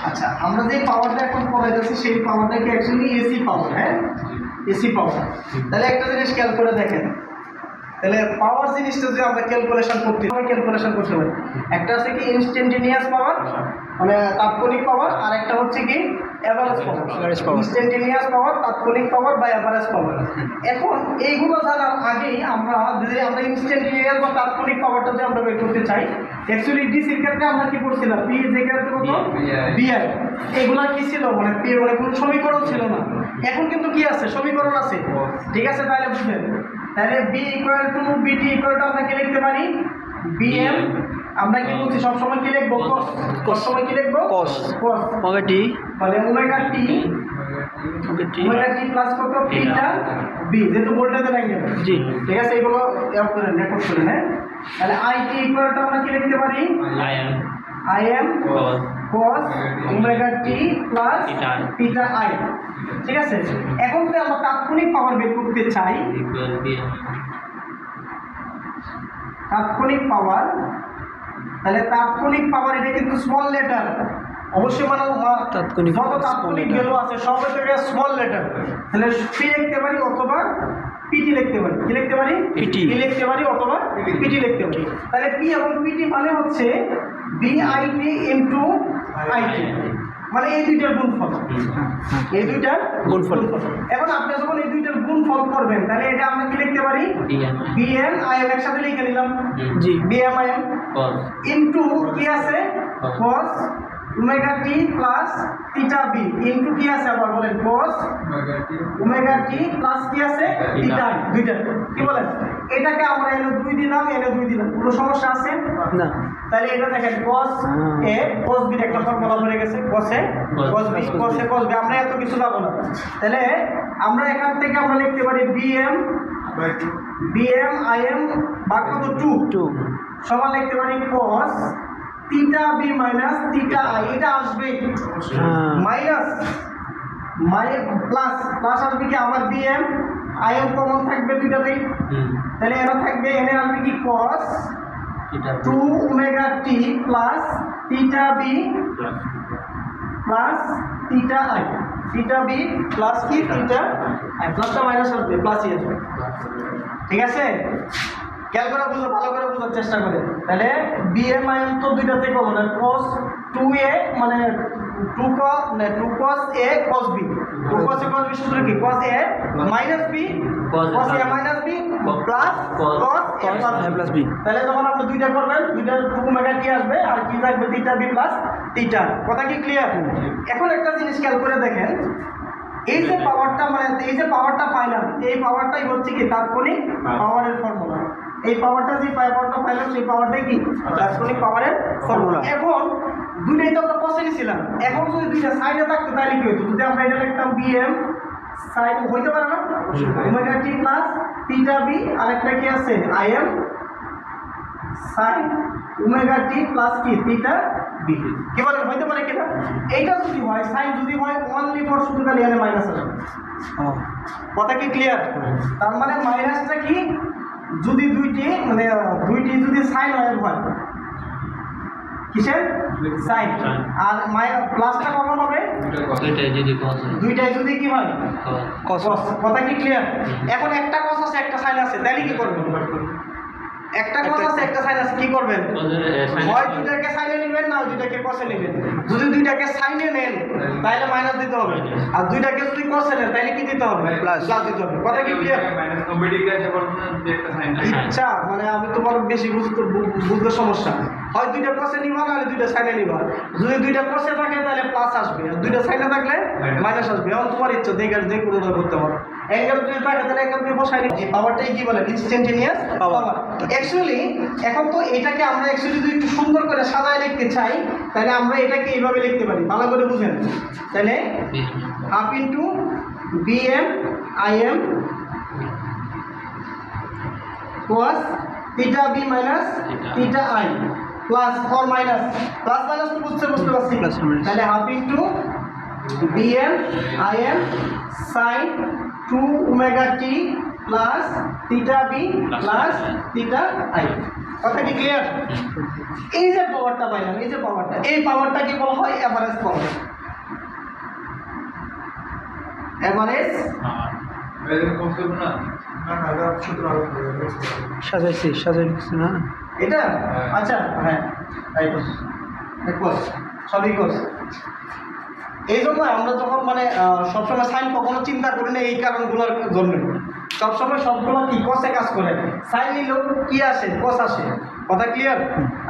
আচ্ছা, আমরা যে পাওয়ারটা এখন পড়াইতেছি সেই পাওয়ারটা কি অ্যাকচুয়ালি এসি পাওয়ার? হ্যাঁ, এসি পাওয়ার। তাহলে একটা জিনিস খেয়াল করে দেখেন, তাহলে পাওয়ার জিনিসটা যদি আমরা ক্যালকুলেশন করতে পারি, একটা আছে কি ইনস্ট্যান্টেনিয়াস পাওয়ার, মানে তাৎক্ষণিক পাওয়ার, আর একটা হচ্ছে কি এভারেজ পাওয়ার। ইনস্ট্যান্টেনিয়াস পাওয়ার, তাৎক্ষণিক পাওয়ার বা এভারেজ পাওয়ার। এখন এইগুলো জানার আগেই আমরা যদি আমরা ইনস্ট্যান্টেনিয়াস বা তাৎক্ষণিক পাওয়ারটা যদি আমরা বের করতে চাই, অ্যাকচুয়ালি ডিসির ক্ষেত্রে আমরা কি করছিলাম, পি এর জায়গাতে কত বিআই, এগুলা কি ছিল, মানে পি মানে কোনো সমীকরণ ছিল না। এখন কিন্তু কি আছে, সমীকরণ আছে। ঠিক আছে, তাহলে বুঝলেন, তাহলে বি ইকুয়াল টু বিটি ইকুয়াল টু আমরা কি লিখতে পারি, বিএম। আমরা কি বলছি সবসময় কি লিখবো, কস। কস সময় কি লিখবো, কস। কস ওমেগা টি, মানে omega t, omega t plus কত থিটা বি, যেহেতু ভোল্টেজে লাগে। জি, ঠিক আছে, এগুলো রেকর্ড করেন। হ্যাঁ, তাহলে আই টি ইকুয়াল টু আমরা কি লিখতে পারি, I am cos omega t plus theta I. ঠিক আছে, এখন যদি আমরা তাৎক্ষণিক পাওয়ার বের করতে চাই, তাৎক্ষণিক পাওয়ার, তাহলে তাৎক্ষণিক পাওয়ার এটা কিন্তু স্মল লেটার, অবশ্যই মানে তাৎক্ষণিক যত তাৎক্ষণিক ভ্যালু আছে সব থেকে স্মল লেটার। তাহলে পি লিখতে পারি অথবা পিটি লিখতে পারি। কি লিখতে পারি, পিটি লিখতে পারি অথবা পিটি লিখতে পারি। তাহলে পি এবং পিটি মানে হচ্ছে বিআইটি ইনটু আইটি, মানে এই দুইটার গুণফল। এই দুইটার গুণফল। এখন আপনি যখন এই দুইটার গুণফল করবেন, তাহলে এটা আমরা কি লিখতে পারি, বিএম আইএম একসাথে লিখে নিলাম। জি, বিএম আইএম ইনটু কি আছে, cos omega t plus theta B into কি আছে আবার বলেন, cos ওমেগা টি প্লাস কি আছে থিটা, দুইটা কি বলেন। এটাকে আমরা এনে 2 দিলাম, এনে 2 দিলাম, কোনো সমস্যা আছে না। তাহলে এটা দেখেন cos a cos b একটা ফর্মুলা হয়ে গেছে, cos a cos b cos a cos b, আমরা এত কিছু যাব না। তাহলে আমরা এখান থেকে আমরা লিখতে পারি bm im ভাগ কত 2 সমান লিখতে পারি cos theta B minus theta i. এটা আসবে মাইনাস প্লাস প্লাস আসবে কি আবার বিএম আইএম কমন থাকবে দুইটাতেই। তাহলে এটা থাকবে, এনে আসবে কি cos 2 omega t plus theta v plus theta i, theta v plus কি থিটা আই, প্লাসটা মাইনাস আসবে, প্লাসই আসবে। ঠিক আছে, খেয়াল করে বুঝো, ভালো করে বোঝার চেষ্টা করে। তাহলে বিএম আইএম তো দুইটাতে কমন, আর cos 2a মানে 2 cos a cos b, 2 cos a cos b সূত্র কি, cos a minus b cos a minus b plus cos a plus b। তাহলে যখন আপনি দুইটা করবেন, দুইটা 2 ওমেগা টি আসবে আর কি থাকবে থিটা b প্লাস থিটা। কথা কি ক্লিয়ার? এখন একটা জিনিস খেয়াল করে দেখেন, এই যে পাওয়ারটা, মানে এই যে পাওয়ারটা পাইলাম, এই পাওয়ারটাই হচ্ছে কি তাৎক্ষণিক পাওয়ারের ফর্মুলা। এই পাওয়ারটা যে পাওয়ারটা পাইলাম সেই পাওয়ারটাই কি তাৎক্ষণিক পাওয়ারের ফর্মুলা। এখন দুইটাই তো আমরা কষে নিয়েছিলাম, এখন যদি দুইটা সাইডে থাকতো তাহলে কি হতো, যদি আমরা এটা লিখতাম বিএম সাইড হইতে পারে না, omega t plus theta B, আর একটা কি আছে IM side omega t plus কি থিটা বি। কি বলেন, হইতে পারে কিনা? এইটা যদি হয়, সাইন যদি হয় অনলি ফর শুধু খালি এখানে মাইনাস আসবে। কথা কি ক্লিয়ার? তার মানে মাইনাসটা কি, যদি দুইটি মানে দুইটি যদি সাইন ওয়েভ হয়, কিসের সাইন, আর প্লাসটা কখন হবে, দুইটাই যদি কি হয় কস। কথা কি ক্লিয়ার? এখন একটা কস আছে একটা সাইন আছে, তাহলে কি করবেন, একটা কস আছে একটা সাইন আছে, কি করবেন, হয় দুইটাকে সাইনে নেবেন না দুইটাকে কসে নেবেন। যদি দুইটাকে সাইনে নেন তাহলে মাইনাস দিতে হবে, আর দুইটাকে যদি কসে নেন তাহলে কি দিতে হবে, প্লাস দিতে হবে। কথা কি ক্লিয়ার? আচ্ছা, মানে আমি তোমার বেশি বুঝতে সমস্যা হয়, দুইটা কসে নিবা নাহলে দুইটা সাইনে নিবা। যদি দুইটা কসে থাকে তাহলে প্লাস আসবে, আর দুইটা সাইনে থাকলে মাইনাস আসবে। এখন তোমার ইচ্ছা, যে কোনো করতে পারো। অ্যাঙ্গেল যদি থাকে তাহলে অ্যাঙ্গেল দিয়ে বসাই এই পাওয়ারটাই কি বলে, ইনস্ট্যান্টেনিয়াস পাওয়ার। অ্যাকচুয়ালি এখন তো এটাকে আমরা অ্যাকচুয়ালি যদি একটু সুন্দর করে সাজায় লিখতে চাই, তাহলে আমরা এটাকে এইভাবে লিখতে পারি, ভালো করে বুঝেন। তাহলে half into Vm Im cos theta B minus theta i plus or minus, plus minus তো বুঝতে পারছি। তাহলে half into Vm Im sine 2 omega t plus theta v plus theta i. কথা কি ক্লিয়ার? এই যে পাওয়ারটা পাইলাম, এই যে পাওয়ারটা, এই পাওয়ারটাকে বলা হয় এভারেজ পাওয়ার। এভারেজ সাজাইছি না এটা? আচ্ছা হ্যাঁ সবই কোর্স। এই জন্য আমরা যখন মানে সবসময় সাইন কখনো চিন্তা করি না এই কারণগুলোর জন্য। সবসময় সবগুলো কি কসে কাজ করে, সাইন নিলেও কি আসে, কস আসে। কথা ক্লিয়ার?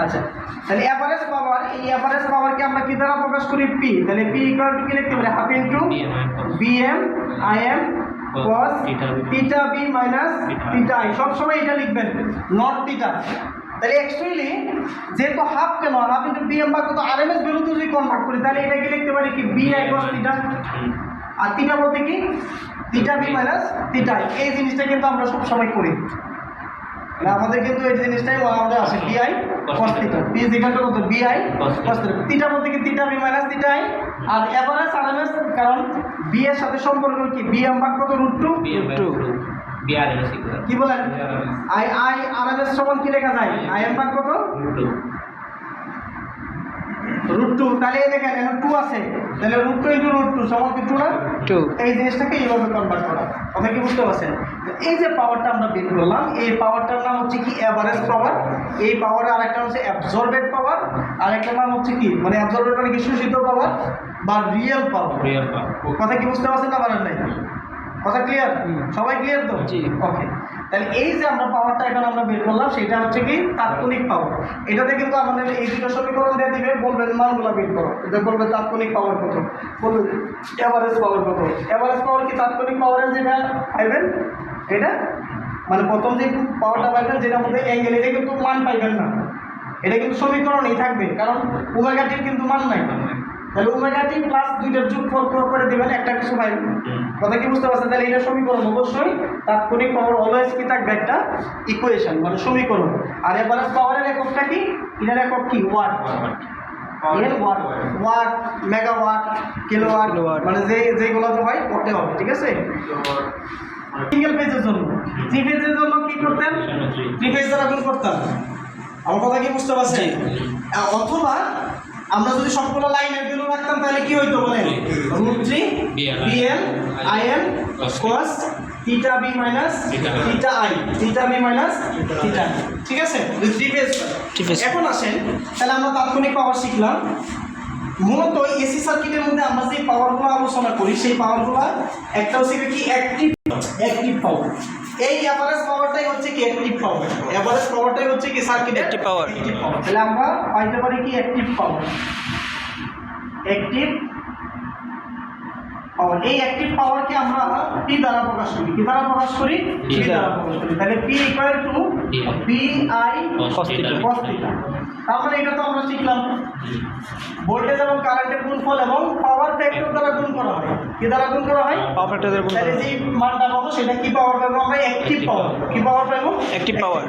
আচ্ছা তাহলে এভারেজ পাওয়ার, এই এভারেজ পাওয়ারকে আমরা কি দ্বারা প্রকাশ করি? পি। তাহলে পি ইকুয়াল টু কি লিখতে পারি? Half into Vm Im cos theta B minus theta i. সবসময় এটা লিখবেন, নট থিটা। তাহলে অ্যাকচুয়ালি যেহেতু হাফ, কেন হাফ ইন্টু বিএম বা কত আরএমএস ভ্যালুতে যদি কনভার্ট করি তাহলে এটাকে লিখতে পারি কি বি আই কস থিটা। আর থিটা বলতে কি theta B minus theta i. এই জিনিসটা কিন্তু আমরা সবসময় করি, আমাদের কিন্তু এই জিনিসটাই আমাদের আসে B I cos theta. B is equal to কত? B I cos theta. Theta বলতে কি theta B minus theta I. আর এভারেজ আরএমএস, কারণ বি এর সাথে সম্পর্ক কি বিএম ভাগ কত? √2। কি বলেন? আই আরএমএস সমান কি লেখা যায়? আইএম ভাগ কত? √2। তাহলে এই দেখেন এখন 2 আছে, তাহলে √2 × √2 সমান কি 2 না? 2। এই জিনিসটাকে এইভাবে কনভার্ট করা। কথা কি বুঝতে পারছেন? এই যে পাওয়ারটা আমরা বের করলাম, এই পাওয়ারটার নাম হচ্ছে কি এভারেজ পাওয়ার। এই পাওয়ারের আরেকটা হচ্ছে অ্যাবজর্বেড পাওয়ার, আরেকটা নাম হচ্ছে কি মানে অ্যাবজর্বেড মানে কি শোষিত পাওয়ার বা রিয়েল পাওয়ার। কথা কি বুঝতে পারছেন না? বলেন নাই? কথা ক্লিয়ার? সবাই ক্লিয়ার তো? ওকে। তাহলে এই যে আমরা পাওয়ারটা এখন আমরা বের করলাম সেটা হচ্ছে কি তাৎক্ষণিক পাওয়ার। এটাতে কিন্তু আমাদের এই দুটো সমীকরণ দিয়ে দিবে, বলবেন মানগুলো বের করো। এটা বলবে তাৎক্ষণিক পাওয়ার কত, বলবে এভারেজ পাওয়ার কত। এভারেজ পাওয়ার কি তাৎক্ষণিক পাওয়ারের যেটা পাইবেন এটা মানে প্রথম যে পাওয়ারটা পাইবেন যেটার মধ্যে অ্যাঙ্গেল, এটা কিন্তু মান পাইবেন না, এটা কিন্তু সমীকরণেই থাকবে, কারণ ওমেগা টির কিন্তু মান নাই। তাহলে ওমেগা টি প্লাস দুইটার যোগফল প্রয়োগ করে দিবেন, একটা কিছু পাইবেন। কথা কি বুঝতে পারছেন? তাহলে এটা সমীকরণ। অবশ্যই তাৎক্ষণিক পাওয়ার অলওয়েজ কি থাকবে? একটা ইকুয়েশন মানে সমীকরণ। আর এভারেজ পাওয়ারের এককটা কি? এটার একক কি? ওয়াট। ওয়াট, মেগাওয়াট, কিলোওয়াট, মানে যেগুলো হয় করতে হবে। ঠিক আছে? সিঙ্গেল পেজের জন্য, 3 পেজের জন্য কি করতেন? 3 পেজ দ্বারা গুণ করতাম। আমার কথা কি বুঝতে পারছেন? অথবা আমরা যদি সবগুলো লাইনের ভ্যালু রাখতাম তাহলে কি হইতো বলেন? √3 Vm Im cos theta B minus theta i, theta B minus theta. ঠিক আছে? এখন আসেন, তাহলে আমরা তাৎক্ষণিক পাওয়ার শিখলাম। মূলত এসি সার্কিটের মধ্যে আমরা যে পাওয়ারগুলো আলোচনা করি সেই পাওয়ারগুলো একটা হচ্ছে কি অ্যাক্টিভ পাওয়ার। এই এভারেজ পাওয়ারটাই হচ্ছে কি অ্যাক্টিভ পাওয়ার। এভারেজ পাওয়ারটাই হচ্ছে কি সার্কিট অ্যাক্টিভ পাওয়ার। তাহলে আমরা পাইতে পারি কি অ্যাক্টিভ পাওয়ার। অ্যাক্টিভ পাওয়ার, এই অ্যাক্টিভ পাওয়ারকে আমরা পি দ্বারা প্রকাশ করি। কি দ্বারা প্রকাশ করি? পি দ্বারা প্রকাশ করি। তাহলে P equal to V I cos theta. তার মানে এটা তো আমরা শিখলাম ভোল্টেজ এবং কারেন্টের গুণফল এবং পাওয়ার ফ্যাক্টর দ্বারা গুণ করা হয়। কি দ্বারা গুণ করা হয়? পাওয়ার ফ্যাক্টর দ্বারা গুণ করা হয়। তাহলে যে মানটা পাবো সেটা কি পাওয়ার পাবো? আমরা অ্যাক্টিভ পাওয়ার। কি পাওয়ার পাবো? অ্যাক্টিভ পাওয়ার।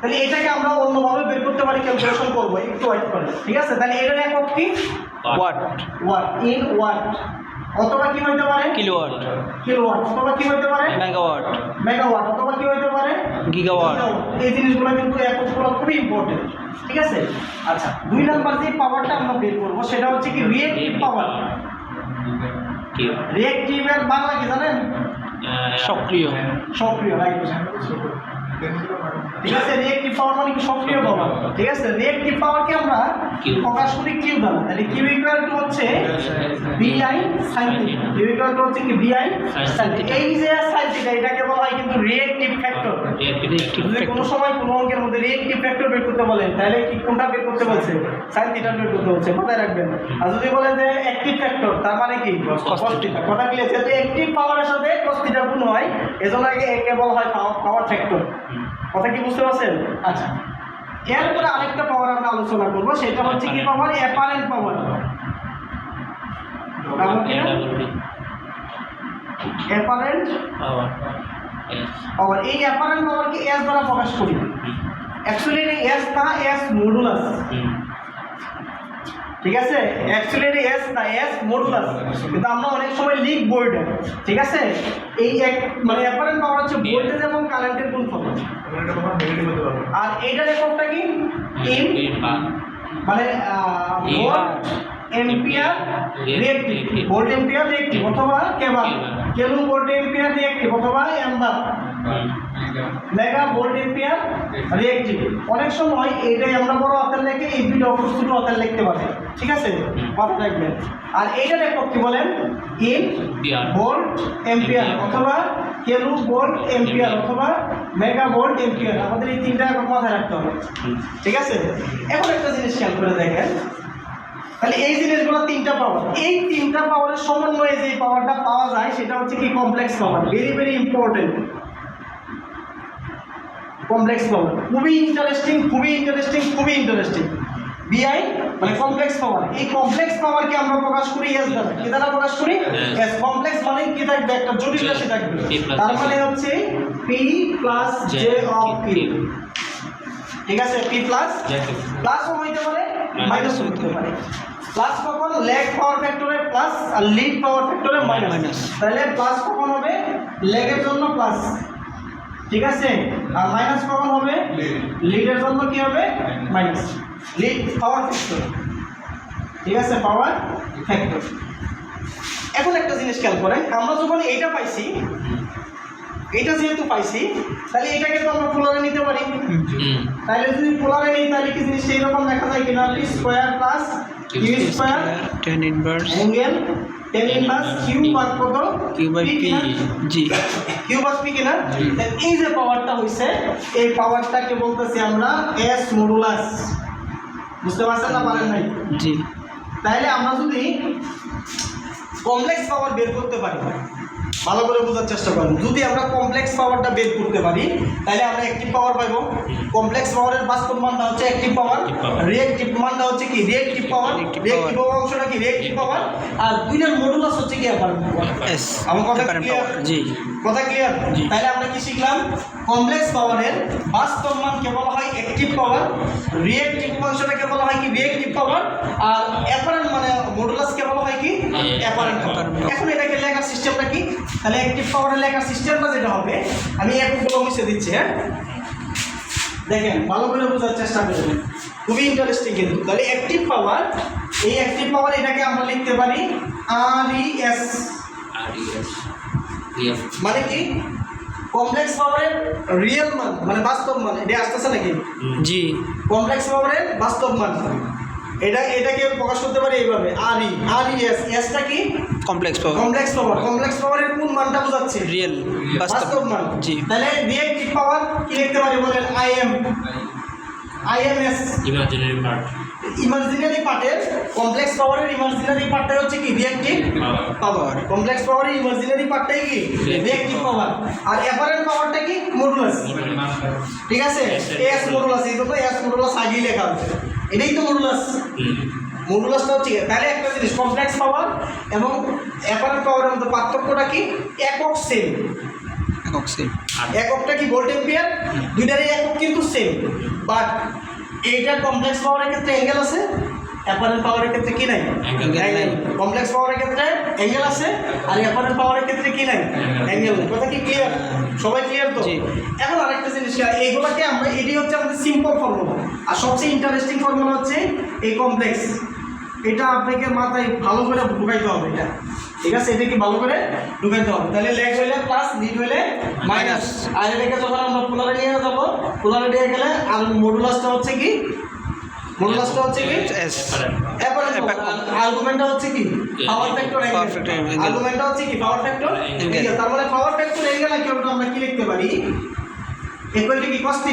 তাহলে এটাকে আমরা অন্যভাবে বের করতে পারি, ক্যালকুলেশন করব একটু ওয়েট করে। ঠিক আছে? তাহলে এটার একক কি? ওয়াট। ওয়াট ইন ওয়াট, অথবা কি হইতে পারে? কিলোওয়াট। কিলোওয়াট অথবা কি হইতে পারে? মেগাওয়াট। মেগাওয়াট অথবা কি হইতে পারে? গিগাওয়াট। এই জিনিসগুলো কিন্তু এককগুলো খুবই ইম্পর্টেন্ট। ঠিক আছে? আচ্ছা, 2 নাম্বার যে পাওয়ারটা আমরা বের করব সেটা হচ্ছে কি রিঅ্যাক্টিভ পাওয়ার। রিঅ্যাক্টিভের বাংলা কি জানেন? সক্রিয়। সক্রিয়, রাইট। ঠিক আছে? রিঅ্যাক্টিভ পাওয়ার মানে কি সক্রিয় পাওয়ার। ঠিক আছে? রিঅ্যাক্টিভ পাওয়ারকে আমরা প্রকাশ করি কিউ দ্বারা। তাহলে কিউ ইকুয়াল টু হচ্ছে VI sine theta. Q equal to হচ্ছে কি বিআই সাইন থিটা। এই যে সাইন থিটা এটাকে বলা হয় কিন্তু রিঅ্যাক্টিভ ফ্যাক্টর। যদি কোনো সময় কোনো অঙ্কের মধ্যে রিঅ্যাক্টিভ ফ্যাক্টর বের করতে বলেন তাহলে কি কোনটা বের করতে বলছে? সাইন থিটা বের করতে বলছে। মাথায় রাখবেন। আর যদি বলেন যে অ্যাক্টিভ ফ্যাক্টর তার মানে কি? Cos theta. কথা ক্লিয়ার? যেহেতু অ্যাক্টিভ পাওয়ারের সাথে কস থিটা গুণ হয় এজন্য একে বলা হয় পাওয়ার ফ্যাক্টর। কথা কি বুঝতে পারছেন? আচ্ছা, এরপরে আরেকটা পাওয়ার আমরা আলোচনা করব, সেটা হচ্ছে কি পাওয়ার? Apparent power. অ্যাপারেন্ট পাওয়ার, এই অ্যাপারেন্ট পাওয়ারকে এস দ্বারা প্রকাশ করি। অ্যাকচুয়ালি এস না, এস মডুলাস। ঠিক আছে, অ্যাকচুয়ালি এটা এস না, এস মডুলাস, কিন্তু আমরা অনেক সময় লিখবো এটা। ঠিক আছে, এই এক মানে অ্যাপারেন্ট পাওয়ার হচ্ছে ভোল্টেজ এবং কারেন্টের গুণফল। আর এইটার এককটা কি? ইন মানে volt ampere reactive, volt ampere reactive অথবা কেবল কেলু ভোল্ট এম্পিয়ার রিঅ্যাক্টিভ অথবা এম্বার মেগা ভোল্ট এম্পিয়ার রিঅ্যাক্টিভ। অনেক সময় এইটাই আমরা বড় হাতের লেখে এই দুটো অক্ষর ছোট হাতের লিখতে পারি। ঠিক আছে, মাথায় রাখবেন। আর এইটার একক কি বলেন? ইন ভোল্ট এম্পিয়ার অথবা কেলু ভোল্ট এম্পিয়ার অথবা মেগা ভোল্ট এম্পিয়ার। আমাদের এই তিনটা একক মাথায় রাখতে হবে। ঠিক আছে, এখন একটা জিনিস খেয়াল করে দেখেন, তাহলে এই জিনিসগুলো তিনটা পাওয়ার, এই তিনটা পাওয়ারের সমন্বয়ে যে পাওয়ারটা পাওয়া যায় সেটা হচ্ছে কি? Complex power. Very very important, complex power খুবই ইন্টারেস্টিং, খুবই ইন্টারেস্টিং, খুবই ইন্টারেস্টিং। বিআই মানে কমপ্লেক্স পাওয়ার। এই কমপ্লেক্স পাওয়ারকে আমরা প্রকাশ করি এস দ্বারা। কি দ্বারা প্রকাশ করি? এস। কমপ্লেক্স মানে কি থাকবে? একটা জটিল রাশি থাকবে, তার মানে হচ্ছে P plus J of P. ঠিক আছে, পি প্লাস প্লাসও হইতে পারে, মাইনাসও হইতে পারে। প্লাস কখন? ল্যাগ পাওয়ার ফ্যাক্টরে প্লাস আর লিড পাওয়ার ফ্যাক্টরে মাইনাস। তাহলে প্লাস কখন হবে? ল্যাগের জন্য প্লাস। ঠিক আছে, আর মাইনাস কখন হবে? লিডের জন্য কি হবে? মাইনাস। Lead power factor. ঠিক আছে, পাওয়ার ফ্যাক্টর। এখন একটা জিনিস খেয়াল করেন, আমরা যখন এইটা পাইছি, এটা যেহেতু পাইছি, তাহলে এটাকে তো আমরা পোলারে নিতে পারি। তাহলে যদি পোলারে নিই তাহলে কি জিনিসটা এরকম লেখা যায় কিনা? P square plus Q square tan inverse angle tan inverse Q by কত? কিউ বাই পি জি, কিউ বাই পি কিনা? এই যে পাওয়ারটা হইছে, এই পাওয়ারটাকে বলতেছি আমরা এস মডুলাস। বুঝতে পারছেন না? পারেন নাই? জি। তাহলে আমরা যদি কমপ্লেক্স পাওয়ার বের করতে পারি, ভালো করে বোঝার চেষ্টা করুন, যদি আমরা কমপ্লেক্স পাওয়ারটা বের করতে পারি তাহলে আমরা অ্যাক্টিভ পাওয়ার পাইব। কমপ্লেক্স পাওয়ারের বাস্তব মানটা হচ্ছে অ্যাক্টিভ পাওয়ার, রিঅ্যাক্টিভ মানটা হচ্ছে কি? রিঅ্যাক্টিভ পাওয়ার। রিঅ্যাক্টিভ অংশটা কি? রিঅ্যাক্টিভ পাওয়ার। আর দুইটার মডুলাস হচ্ছে কি? Apparent power. এস আমার কথা অ্যাপারেন্ট ক্লিয়ার? পাওয়ার জি। কথা ক্লিয়ার? জি। তাহলে আমরা কি শিখলাম? কমপ্লেক্স পাওয়ারের বাস্তব মানকে বলা হয় অ্যাক্টিভ পাওয়ার, রিঅ্যাক্টিভ অংশটাকে বলা হয় কি? রিঅ্যাক্টিভ পাওয়ার। আর অ্যাপারেন্ট মানে মডুলাসকে বলা হয় কি? Apparent power. এখন এটাকে লেখার সিস্টেমটা কি? তাহলে অ্যাক্টিভ পাওয়ারের লেখার সিস্টেমটা যেটা হবে, আমি একগুলো মুছে দিচ্ছি। হ্যাঁ, দেখেন ভালো করে বোঝার চেষ্টা করবেন, খুবই ইন্টারেস্টিং কিন্তু। তাহলে অ্যাক্টিভ পাওয়ার, এই অ্যাক্টিভ পাওয়ার এটাকে আমরা লিখতে পারি RES। মানে কি? কমপ্লেক্স পাওয়ারের রিয়েল মান মানে বাস্তব মান। এটা আসতেছে নাকি? জি। কমপ্লেক্স পাওয়ারের বাস্তব মান, এটাকে প্রকাশ করতে পারি এইভাবে RES। এসটা কি? Complex power. Complex power. Complex পাওয়ারের কোন মানটা বোঝাচ্ছে? রিয়েল বাস্তব মান। জি। তাহলে রিঅ্যাক্টিভ পাওয়ার কি লিখতে পারি বলেন? IMS। ইমাজিনারি পার্ট, ইমাজিনারি পার্টের কমপ্লেক্স পাওয়ারের ইমাজিনারি পার্টটাই হচ্ছে কি? রিঅ্যাক্টিভ পাওয়ার। কমপ্লেক্স পাওয়ারের ইমাজিনারি পার্টটাই কি? রিঅ্যাক্টিভ পাওয়ার। আর অ্যাপারেন্ট পাওয়ারটা কি? মডুলাস। ঠিক আছে, এস মডুলাস। এই জন্য এস মডুলাস আগেই লেখা হচ্ছে, এটাই তো মডুলাস। মডুলাসটা হচ্ছে। তাহলে একটা জিনিস, কমপ্লেক্স পাওয়ার এবং অ্যাপারেন্ট পাওয়ারের মধ্যে পার্থক্যটা কি? একক সেম। একক সেম। এককটা কি? Volt ampere. দুইটারই একক কিন্তু সেম, বাট এইটা কমপ্লেক্স পাওয়ারের ক্ষেত্রে অ্যাঙ্গেল আছে, অ্যাপারেন্ট পাওয়ারের ক্ষেত্রে কি নাই? অ্যাঙ্গেল। কমপ্লেক্স পাওয়ারের ক্ষেত্রে অ্যাঙ্গেল আছে আর অ্যাপারেন্ট পাওয়ারের ক্ষেত্রে কি নাই? অ্যাঙ্গেল নাই। কথা কি ক্লিয়ার? সবাই ক্লিয়ার তো? এখন আরেকটা জিনিস, এইগুলোকে আমরা, এটি হচ্ছে আমাদের সিম্পল ফর্মুলা। আর সবচেয়ে ইন্টারেস্টিং ফর্মুলা হচ্ছে এই কমপ্লেক্স। এটা আপনাকে মাথায় ভালো করে ঢুকাইতে হবে এটা। ঠিক আছে, এটা কি ভালো করে ঢুকাইতে হবে। তাহলে লেগ হইলে প্লাস, লিড হইলে মাইনাস। আর এটাকে যখন আমরা পোলারে নিয়ে যাবো, পোলারে নিয়ে গেলে আর মডুলাসটা হচ্ছে কি? মডুলাসটা হচ্ছে কি? এস। আর্গুমেন্টটা হচ্ছে কি? Power factor angle. আর্গুমেন্টটা হচ্ছে কি? Power factor angle. তার মানে পাওয়ার ফ্যাক্টর অ্যাঙ্গেল কি আমরা কি লিখতে পারি? ইকুয়াল টু কি? cos θ।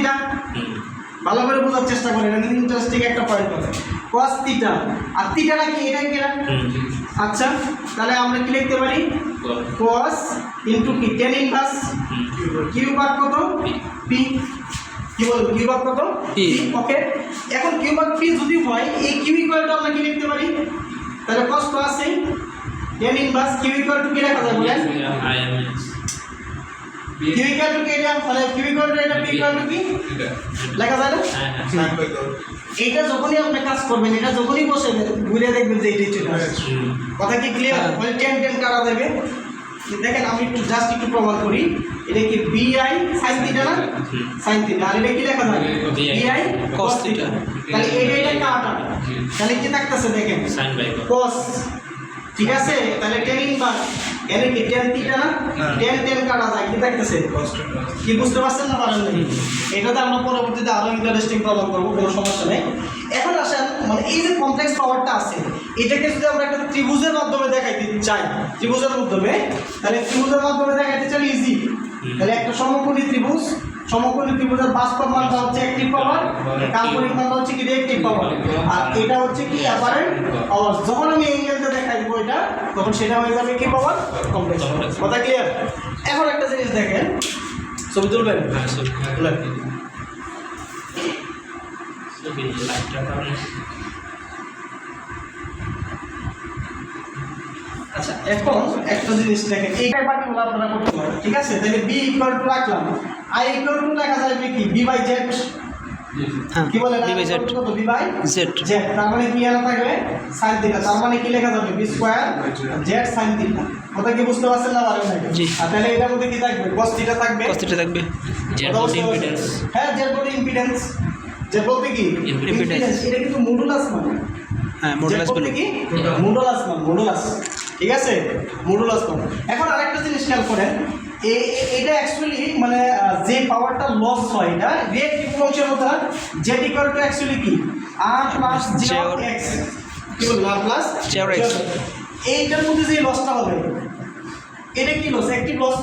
ভালো করে বোঝার চেষ্টা করেন, এটা ইন্টারেস্টিং একটা পয়েন্ট আছে। cos θ। আর θটা কি? এটা কি? আচ্ছা, তাহলে আমরা কি লিখতে পারি? cos ইনটু কি? tan ইনভার্স কিউ বাই কত? p। কি বলবো? কিউ বাই কত? p। ওকে, এখন কিউ বাই p যদি হয়, এই কিউ ইকুয়াল টু আমরা কি লিখতে পারি? তাহলে cos plus tan inverse Q equal to কি লেখা যায় বলেন? কিউ ইকুয়াল টু কি এটা মানে কিউ ইকুয়াল টু এটা পি ইকুয়াল টু কি লেখা যায় না এইটা যখনই আপনি কাজ করবেন এটা যখনই বসেবেন ঘুরে দেখবেন যে এইটাই চলে আসছে কথা কি ক্লিয়ার মানে 10 কাটা দেবে দেখেন আমি একটু জাস্ট একটু প্রমাণ করি এটা কি বিআই sin থিটা না sin থিটা আর এটা কি লেখা যায় বিআই cos থিটা তাহলে এটা কাটা তাহলে কি থাকতেছে দেখেন sin বাই cos ঠিক আছে তাহলে tan ইনভার্স এর কি tan থিটা না tan কাটা যায় কি থাকতেছে কি বুঝতে পারছেন না পারেন না এটাতে আমরা পরবর্তীতে আরো ইন্টারেস্টিং প্রমাণ করব কোনো সমস্যা নেই এখন আসেন মানে এই যে কমপ্লেক্স পাওয়ারটা আছে এটাকে যদি আমরা একটা ত্রিভুজের মাধ্যমে দেখাইতে চাই ত্রিভুজের মাধ্যমে তাহলে ত্রিভুজের মাধ্যমে দেখাইতে চাইলে ইজি তাহলে একটা সমকোণী ত্রিভুজের বাস্তব মানটা হচ্ছে অ্যাকটিভ পাওয়ার কাল্পনিক মানটা হচ্ছে কি রিঅ্যাকটিভ পাওয়ার আর এটা হচ্ছে কি অ্যাপারেন্ট পাওয়ার যখন আমি অ্যাঙ্গেলটা দেখাই দেব এটা তখন সেটা হয়ে যাবে কি পাওয়ার কমপ্লেক্স কথা ক্লিয়ার এখন একটা জিনিস দেখেন ছবি তুলবেন তুলেন আচ্ছা এখন একটা জিনিস দেখেন এইটাই বাকিগুলো আপনারা করতে পারেন ঠিক আছে তাহলে বি ইকুয়াল টু রাখলাম আই ইকুয়াল টু লেখা যাবে কি বি বাই জেড কি বলে b by z কত বি বাই z জেড তার মানে কি আর থাকবে sin থিটা তার মানে কি লেখা যাবে V square Z sin theta কথা কি বুঝতে পারছেন না পারেন নাকি জি। আর তাহলে এটার মধ্যে কি থাকবে cos থিটা থাকবে cos থিটা থাকবে জেড বলতে ইম্পিডেন্স হ্যাঁ জেড বলতে ইম্পিডেন্স জেড বলতে কি Impedance। এটা কিন্তু মডুলাস মানে হ্যাঁ মডুলাস বলতে বলে কি মডুলাস ঠিক আছে মডুলাস মান এখন আরেকটা জিনিস খেয়াল করেন এটা অ্যাকচুয়ালি মানে যে পাওয়ারটা লস হয় এটা রিঅ্যাকটিভ অংশের মধ্যে জেড ইকুয়াল টু অ্যাকচুয়ালি কি r plus j of x কি বলবো r plus j of x এইটার মধ্যে যে লসটা হবে এটা কি লস অ্যাকটিভ লস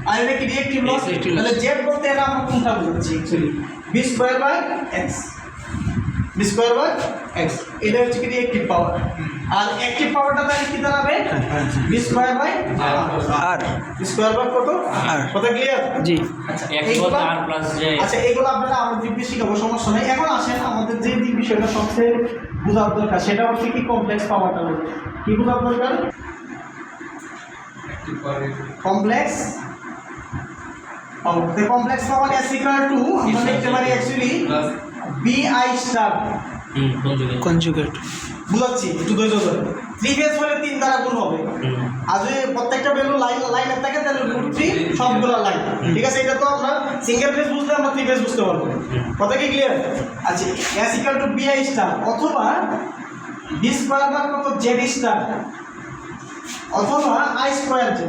আর এটা কি রিঅ্যাকটিভ লস Reactive loss। তাহলে জেড বলতে এটা আমরা কোনটা বুঝছি actually b square by x b square by x এটা হচ্ছে কি রিঅ্যাকটিভ পাওয়ার আর অ্যাকটিভ পাওয়ারটা তাহলে কি দাঁড়াবে b square by r b square by কত R। কথা ক্লিয়ার জি আচ্ছা x বলতে এইগুলা r প্লাস j আচ্ছা এগুলো আপনারা আরো দিব্যি শিখাবো সমস্যা নেই এখন আসেন আমাদের যে বিষয়টা সবচেয়ে বোঝার দরকার সেটা হচ্ছে কি কমপ্লেক্স পাওয়ারটা কি বোঝার দরকার complex power the complex power is equal to আমরা লিখতে পারি অ্যাকচুয়ালি bi স্টার কনজুগেট বুঝাচ্ছি একটু ধৈর্য ধরে 3 ফেজ হলে 3 দ্বারা গুণ হবে আর যদি প্রত্যেকটা ভ্যালু লাইনে থাকে তাহলে √3 সবগুলো লাইন ঠিক আছে এটা তো আমরা সিঙ্গেল ফেজ বুঝলে আমরা 3 ফেজ বুঝতে পারবো কথা কি ক্লিয়ার আচ্ছা s = bi স্টার অথবা b স্কয়ার বা কত z স্টার অথবা i square z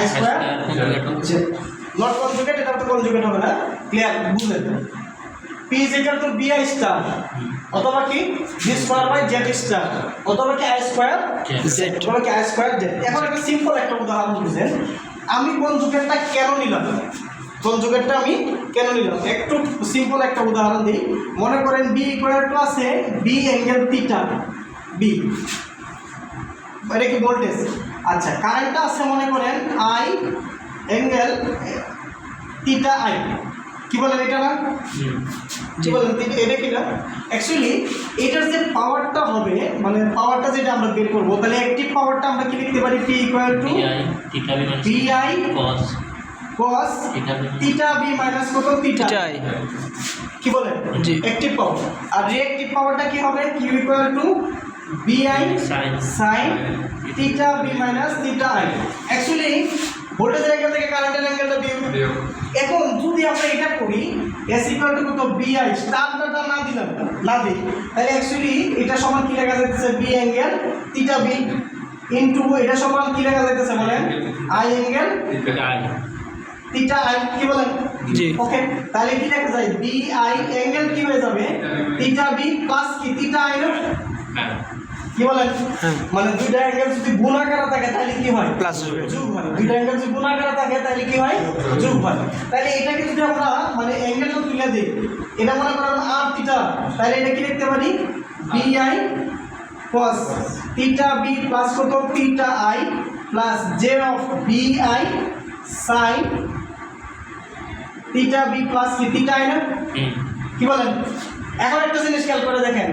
i square z not conjugate এটা তো কনজুগেট হবে না ক্লিয়ার বুঝলেন p = bi স্টার অথবা কি b square by z star অথবা কি i স্কয়ার z অথবা কি i স্কয়ার z এখন একটা সিম্পল একটা উদাহরণ বুঝেন আমি কনজুগেটটা কেন নিলাম একটু সিম্পল একটা উদাহরণ দিই মনে করেন b = আছে b অ্যাঙ্গেল থিটা b এটা কি ভোল্টেজ আচ্ছা কারেন্টটা আছে মনে করেন i অ্যাঙ্গেল থিটা i কি বলেন এটা না কি বলেন এটা কি না অ্যাকচুয়ালি এটার যে পাওয়ারটা হবে মানে পাওয়ারটা যেটা আমরা বের করব তাহলে অ্যাকটিভ পাওয়ারটা আমরা কি লিখতে পারি p = bi cos theta b minus কত থিটা থিটা i কি বলেন জি। অ্যাকটিভ পাওয়ার আর রিঅ্যাকটিভ পাওয়ারটা কি হবে q = bi sin theta b minus theta i actually ভোল্টেজের অ্যাঙ্গেল থেকে কারেন্টের অ্যাঙ্গেলটা দিই এখন যদি আমরা এটা করি s = কত bi স্টারটা না দিই তাহলে অ্যাকচুয়ালি এটা সমান কি লেখা যাচ্ছে b angle theta b into এটা সমান কি লেখা যাচ্ছে বলেন i অ্যাঙ্গেল থিটা i কি বলেন জি। ওকে তাহলে কি লেখা যায় bi অ্যাঙ্গেল কি হয়ে যাবে থিটা b প্লাস কি থিটা i না কি বলেন হ্যাঁ। মানে দুইটা অ্যাঙ্গেল যদি গুণ আকারে থাকে তাহলে কি হয় প্লাস হবে যোগ হয় দুইটা অ্যাঙ্গেল যদি গুণ আকারে থাকে তাহলে কি হয় যোগ হয় তাহলে এটাকে যদি আমরা মানে অ্যাঙ্গেলটা তুলে দিই এটা মনে করেন r থিটা তাহলে এটা কি লিখতে পারি bi cos theta b plus কত theta i plus j of bi sin theta b plus কি থিটা i না কি বলেন এখন একটা জিনিস খেয়াল করে দেখেন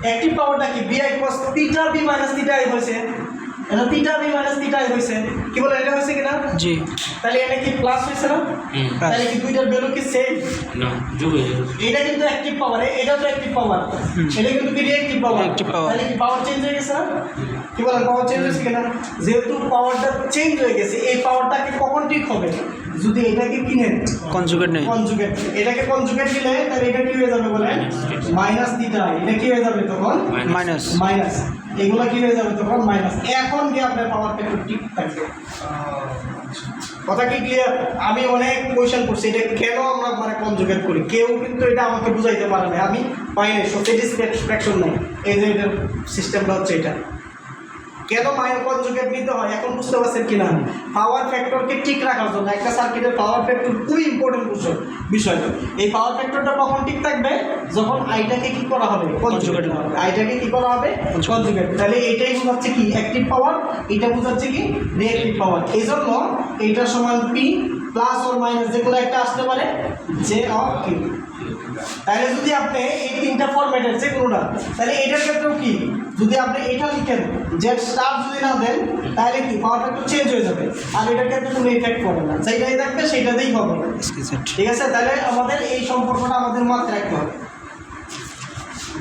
অ্যাকটিভ পাওয়ারটা কি bi cos theta b minus theta i হয়েছে এটা theta B minus theta i হয়েছে, কি বলে এটা হয়েছে কিনা? জি তাহলে এটা কি প্লাস হয়েছে না? তাহলে কি দুইটার ভ্যালু কি সেম? না, যোগ হয়ে যাবে। এটা কিন্তু অ্যাক্টিভ পাওয়ার, এটা তো অ্যাক্টিভ পাওয়ার, এটা কিন্তু কি রিঅ্যাক্টিভ পাওয়ার। Reactive power। তাহলে কি পাওয়ার চেঞ্জ হয়ে গেছে না? কি বলেন পাওয়ার চেঞ্জ হয়েছে কিনা? যেহেতু পাওয়ারটা চেঞ্জ হয়ে গেছে, এই পাওয়ারটাকে কখন ঠিক হবে? যদি এটাকে কিনেন কনজুগেট নেই কনজুগেট, এটাকে কনজুগেট দিলে তাহলে এটা কি হয়ে যাবে বলেন? মাইনাস থিটা, এটা কি হয়ে যাবে তখন? মাইনাস মাইনাস, এগুলো কি হয়ে যাবে তখন? মাইনাস। এখন কি আপনার পাওয়ার ফ্যাক্টর ঠিক থাকবে? কথা কি ক্লিয়ার? আমি অনেক কোয়েশ্চেন করছি, এটা কেন আমরা মানে কনজুগেট করি, কেউ কিন্তু এটা আমাকে বুঝাইতে পারে না, আমি পাই নাই, স্যাটিসফ্যাকশন নাই। এই যে এটার সিস্টেমটা হচ্ছে এটা, কেন মাইনাস কনজুগেট নিতে হয় এখন বুঝতে পারছেন কিনা? পাওয়ার ফ্যাক্টরকে ঠিক রাখার জন্য। একটা সার্কিটের পাওয়ার ফ্যাক্টর খুবই ইম্পর্টেন্ট বিষয়। এই পাওয়ার ফ্যাক্টরটা কখন ঠিক থাকবে? যখন আইটাকে কি করা হবে? কনজুগেট করা হবে। আইটাকে কি করা হবে? কনজুগেট। তাহলে এটাই বোঝাচ্ছে কি অ্যাক্টিভ পাওয়ার, এটা বোঝাচ্ছে কি রিঅ্যাক্টিভ পাওয়ার। এই জন্য এইটা সমান পি প্লাস ওর মাইনাস যেগুলো একটা আসতে পারে জে অফ কিউ। তাহলে যদি আপনি এই তিনটা ফরম্যাটের যে কোনোটা, তাহলে এটার ক্ষেত্রেও কি যদি আপনি এটা লিখেন জেড স্টার যদি না দেন তাহলে কি পাওয়ার ফ্যাক্টর চেঞ্জ হয়ে যাবে, আর এটার ক্ষেত্রে কোনো ইফেক্ট পড়ে না, যেটাই থাকবে সেটাতেই হবে। ঠিক আছে, তাহলে আমাদের এই সম্পর্কটা আমাদের মাথায় রাখতে হবে।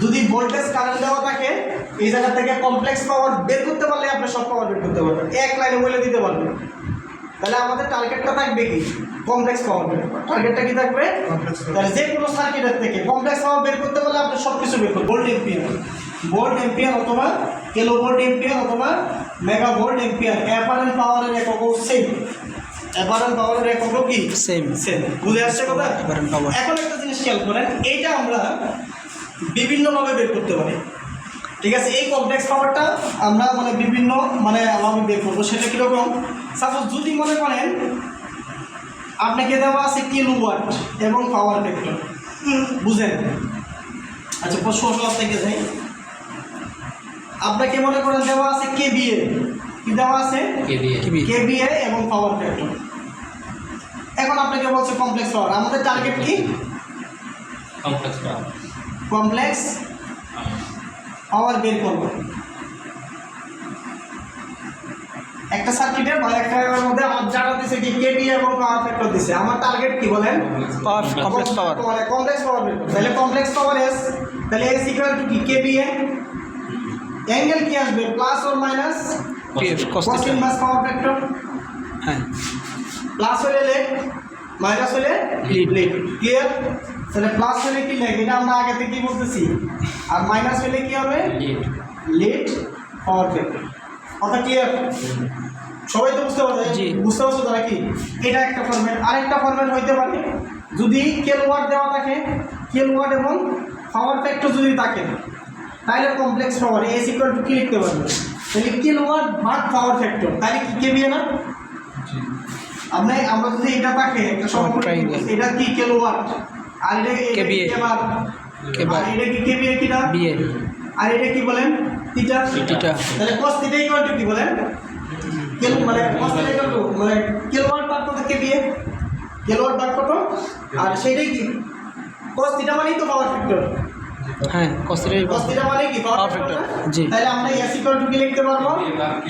যদি ভোল্টেজ কারেন্ট দেওয়া থাকে, এই জায়গা থেকে কমপ্লেক্স পাওয়ার বের করতে পারলে আপনি সব পাওয়ার বের করতে পারবেন, এক লাইনে বলে দিতে পারবেন। তাহলে আমাদের টার্গেটটা থাকবে কি? কমপ্লেক্স পাওয়ার বের করা। টার্গেটটা কি থাকবে? তাহলে যে কোনো সার্কিটের থেকে কমপ্লেক্স পাওয়ার বের করতে পারলে আপনি সব কিছু বের করবেন। ভোল্ট এম্পিয়ার অথবা কিলো ভোল্ট এম্পিয়ার অথবা মেগা ভোল্ট এম্পিয়ার, অ্যাপারেন্ট পাওয়ারের এককও সেম। অ্যাপারেন্ট পাওয়ারের এককও কি? Same same. বুঝে আসছে কথা? Apparent power. এখন একটা জিনিস খেয়াল করেন, এইটা আমরা বিভিন্নভাবে বের করতে পারি। ঠিক আছে, এই কমপ্লেক্স পাওয়ারটা আমরা মানে বিভিন্ন মানে আমি বের করবো। সেটা কীরকম? সাপোজ যদি মনে করেন আপনাকে দেওয়া আছে কিলোওয়াট এবং পাওয়ার ফ্যাক্টর, বুঝেন? আচ্ছা সহজ থেকে যাই, আপনাকে মনে করেন দেওয়া আছে কেবিএ, কি দেওয়া আছে? কেবিএ এবং পাওয়ার ফ্যাক্টর। এখন আপনাকে বলছে কমপ্লেক্স পাওয়ার। আমাদের টার্গেট কি? কমপ্লেক্স পাওয়ার বের করবো একটা সার্কিটের বা একটা মধ্যে। আমার যারা দিছে কি কেবি এবং পাওয়ার ফ্যাক্টর দিছে, আমার টার্গেট কি বলেন? Complex power. কমপ্লেক্স পাওয়ার বের করবো। তাহলে কমপ্লেক্স পাওয়ার এস, তাহলে এস ইকুয়াল টু কি? কেবিএ। অ্যাঙ্গেল কি আসবে? Plus or minus cos inverse power factor. হ্যাঁ, প্লাস হলে লেট, মাইনাস হলে লিড। ক্লিয়ার? তাহলে প্লাস হলে কি লেগ, এটা আমরা আগে থেকেই বলতেছি, আর মাইনাস হলে কি হবে? Lead power factor. কথা ক্লিয়ার? সবাই তো বুঝতে পারছে? বুঝতে পারছো তারা কি? এটা একটা ফরম্যাট। আরেকটা ফরম্যাট হইতে পারে যদি কিলোওয়াট দেওয়া থাকে, কিলোওয়াট এবং পাওয়ার ফ্যাক্টর যদি থাকে, তাহলে complex power S equal to কি লিখতে পারবে? তাহলে কিলোওয়াট ভাগ পাওয়ার ফ্যাক্টর, তাহলে কি কেবিএ না? আমরা যদি এটা থাকে একটা সম্পর্ক, এটা কি কিলোওয়াট আর এটা কেবিএ, আর এটা কি কেবিএ কি না? বিএ। আর এটা কি বলেন? থিটা। তাহলে cos থিটা ইকুয়াল টু কি বলেন? কিলো মানে cos থিটা ইকুয়াল টু মানে কিলোওয়াট ভাগ কত কেবিএ, কিলোওয়াট ভাগ কত, আর সেটাই কি cos থিটা মানেই তো পাওয়ার ফ্যাক্টর। হ্যাঁ, cos থিটা মানে কি পাওয়ার ফ্যাক্টর? জি। তাহলে আমরা s ইকুয়াল টু কি লিখতে পারবো?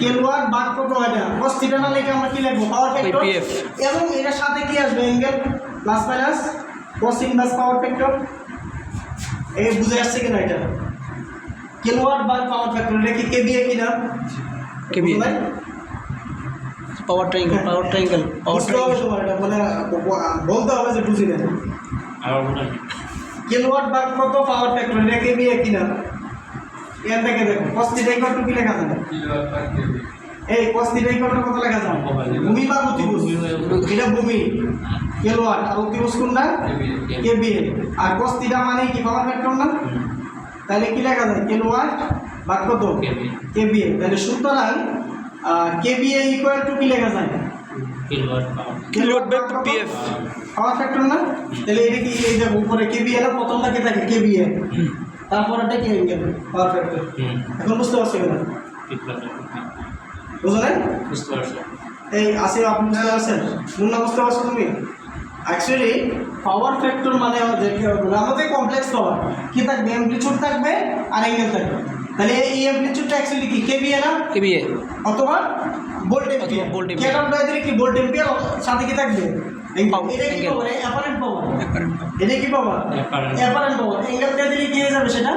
কিলোওয়াট ভাগ কত হয় না, cos থিটা না লিখে আমরা কি লিখবো? Power factor. এবং এর সাথে কি আসবে? Angle plus minus cos inverse power factor. এই বুঝে আসছে কিনা? এটা কিলোওয়াট বাই পাওয়ার ফ্যাক্টর, এটা কি কেবিএ কিনা? কেবিএ। পাওয়ার ট্রায়াঙ্গেল, পাওয়ার ট্রায়াঙ্গেল, পাওয়ার ট্রায়াঙ্গেল। তোমার এটা মানে বলতে হবে যে বুঝি না। কিলোওয়াট বাই কত পাওয়ার ফ্যাক্টর, এটা কেবিএ কিনা? এখান থেকে দেখো cos থিটা ইকুয়াল টু কি লেখা যায়? এই cos থিটা ইকুয়াল টু কত লেখা যায়? ভূমি বা অতিভুজ? এটা ভূমি, কিলোওয়াট, আর অতিভুজ কোনটা? কেবিএ। আর cos থিটা মানে কি পাওয়ার ফ্যাক্টর না? তাহলে কি লেখা যায়? কিলোওয়াট ভাগ কত? কেবিএ। তাহলে সুতরাং কেবিএ ইকুয়াল টু কি লেখা যায়? Kilowatt by PF power factor না? তাহলে এটা কি এই যে উপরে কেবিএ না, প্রথমটাকে থাকে কেবিএ, তারপর এটা কি অ্যাঙ্গেল পাওয়ার ফ্যাক্টর। এখন বুঝতে পারছো কিনা? বুঝলেন? এই আসে আপনি বুঝতে পারছেন? মুন্না বুঝতে পারছো তুমি? অ্যাকচুয়ালি পাওয়ার ফ্যাক্টর মানে আমাদের কমপ্লেক্স পাওয়ার কি থাকবে? অ্যামপ্লিটিউড থাকবে আর অ্যাঙ্গেল থাকবে। তাহলে এই অ্যামপ্লিটিউডটা অ্যাকচুয়ালি কি কেভিএ না কেবিএ অথবা ভোল্ট এম্পিয়ার ভোল্ট এম্পিয়ার। কেটারটা দিলে কি ভোল্ট এম্পিয়ার সাথে কি থাকবে এটা কি Angle. পাওয়ার অ্যাপারেন্ট পাওয়ার এটা কি পাওয়ার অ্যাপারেন্ট পাওয়ার অ্যাঙ্গেলটা দিলে কি হয়ে যাবে সেটা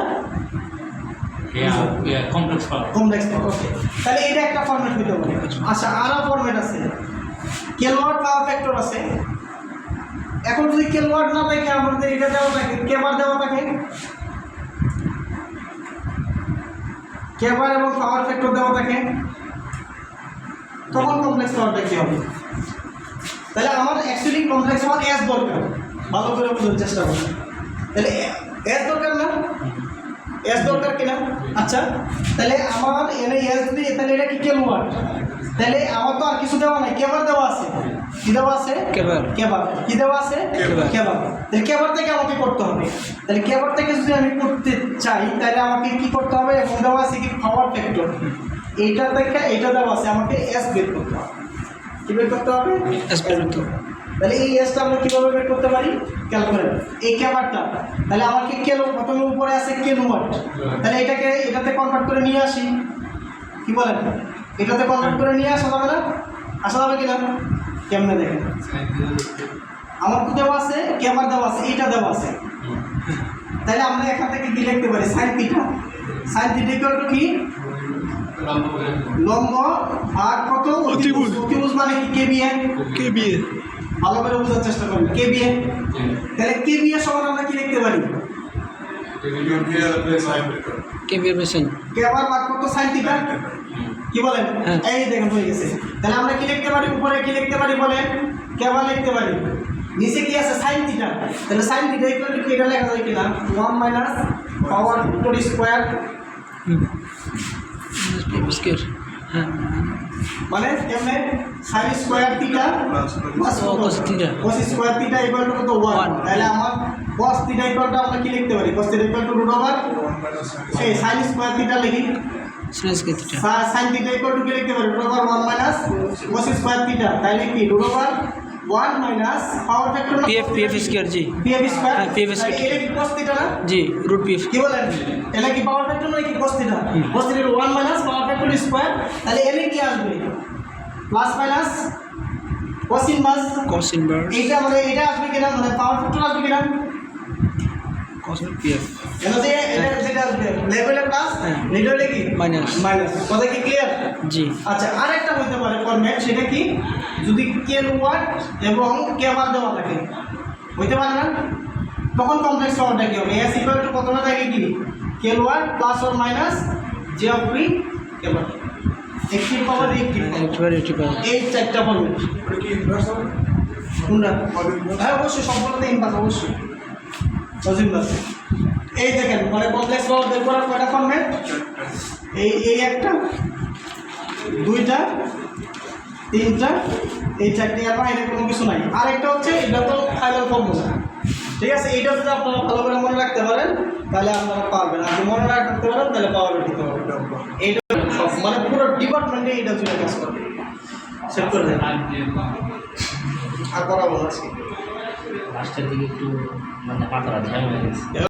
কমপ্লেক্স পাওয়ার। কমপ্লেক্স পাওয়ার ওকে তাহলে এটা একটা ফরম্যাট হতে পারে আচ্ছা আরো ফরম্যাট আছে কিলোওয়াট পাওয়ার ফ্যাক্টর আছে এখন যদি কিলোওয়াট না থাকে আমাদের এটা দেওয়া থাকে কেবার দেওয়া থাকে কেবার এবং পাওয়ার ফ্যাক্টর দেওয়া থাকে তখন কমপ্লেক্স পাওয়ারটা কি হবে তাহলে আমার অ্যাকচুয়ালি কমপ্লেক্স পাওয়ার এস দরকার ভালো করে বোঝার চেষ্টা করুন তাহলে এস দরকার না এস দরকার কিনা আচ্ছা তাহলে আমার এনে এস যদি তাহলে এটা কি কিলোওয়াট তাহলে আমার তো আর কিছু দেওয়া নাই কেবার দেওয়া আছে কি দেওয়া আছে কেবার। কেবার কি দেওয়া আছে কেবার। কেবার তাহলে কেবার থেকে আমাকে করতে হবে তাহলে কেবার থেকে যদি আমি করতে চাই তাহলে আমাকে কি করতে হবে এবং দেওয়া আছে কি পাওয়ার ফ্যাক্টর এইটা থেকে এইটা দেওয়া আছে আমাকে এস বের করতে হবে কি বের করতে হবে এসপেরিতো তাহলে এই এসটা আমরা কীভাবে বের করতে পারি ক্যালকুলেট এই ক্যাবারটা তাহলে আমাকে কেলো প্রথমে উপরে আছে কিলোওয়াট তাহলে এটাতে কনভার্ট করে নিয়ে আসি কি বলেন এটাতে কনভার্ট করে নিয়ে আসা যাবে না আসা যাবে কিনা কেমনে দেখেন আমার তো দেওয়া আছে ক্যাবার দেওয়া আছে এইটা দেওয়া আছে তাহলে আমরা এখান থেকে কি লিখতে পারি সাইন থিটা কি লম্ব আর কত অতিভুজ। অতিভুজ মানে কি কেবিএ কেবিএ ভালো করে বোঝার চেষ্টা করুন কেবিএ তাহলে কেবিএ সমান আমরা কি লিখতে পারি কেবিএ মেশিন কেবার ভাগ কত সাইন থিটা কি বলেন হ্যাঁ। এই দেখেন হয়ে গেছে তাহলে আমরা কি লিখতে পারি উপরে কি লিখতে পারি বলেন কেবার লিখতে পারি নিচে কি আছে সাইন থিটা তাহলে সাইন থিটা ইকুয়াল টু এটা লেখা যায় কিনা 1 minus power factor square square হ্যাঁ মানে কেমনে sign square theta plus cos theta। cos square theta equal to কত 1 তাহলে আমার cos থিটা ইকুয়াল টু আমরা কি লিখতে পারি cos theta equal to root over এই সাইন স্কয়ার থিটা লিখি সিনেস কে theta sine theta equal to কি লিখতে পারি root over 1 minus cos square theta তাহলে কি root over 1 minus power factor না পিএফ স্কয়ার জি পিএফ স্কয়ার হ্যাঁ, PF তাহলে square। এটা কি cos থিটা না জি রুট পিএফ কি বলেন এটা কি পাওয়ার ফ্যাক্টর নাকি cos theta cos theta 1 minus power factor square তাহলে এনে কি আসবে plus minus cos inverse cos inverse এইটা মানে এটা আসবে কিনা মানে পাওয়ার ফ্যাক্টর আসবে কিনা cos পিএফ কেন যে এটা যেটা আসবে লেভেলে প্লাস হ্যাঁ। লিডলে কি মাইনাস মাইনাস কথা কি ক্লিয়ার জি আচ্ছা আরেকটা হইতে পারে ফরম্যাট সেটা কি যদি কিলোওয়াট এবং কেবার দেওয়া থাকে হইতে পারে না তখন কমপ্লেক্স পাওয়ারটা কি হবে এস ইকুয়াল টু কতটা থাকে কি কিলোওয়াট প্লাস অর মাইনাস জি অফ পি কেবার একটিভ পাওয়ার রিঅ্যাক্টিভ পাওয়ার একবার এটি পাওয়া এই চারটা ফরম্যাট কোনটা হ্যাঁ অবশ্যই সম্পূর্ণতে ইনভার্স অবশ্যই ইনভার্স এই দেখেন মানে কমপ্লেক্স পাওয়ার বের করার কয়টা ফরম্যাট এই একটা দুইটা তিনটা এই চারটে আর বাইরে কোনো কিছু নাই আরেকটা হচ্ছে এটা তো ফাইনাল ফর্মুলা ঠিক আছে এইটা যদি আপনারা ভালো করে মনে রাখতে পারেন তাহলে আপনারা পারবেন আর যদি মনে না রাখতে পারেন তাহলে পাওয়ার দিতে হবে এইটা সব মানে পুরো ডিপার্টমেন্টে এইটা জুড়ে কাজ করবে সেট করে দেন আর করাবো না আজকে লাস্টের দিকে একটু মানে পাতলা ঝামেলা হয়ে গেছে।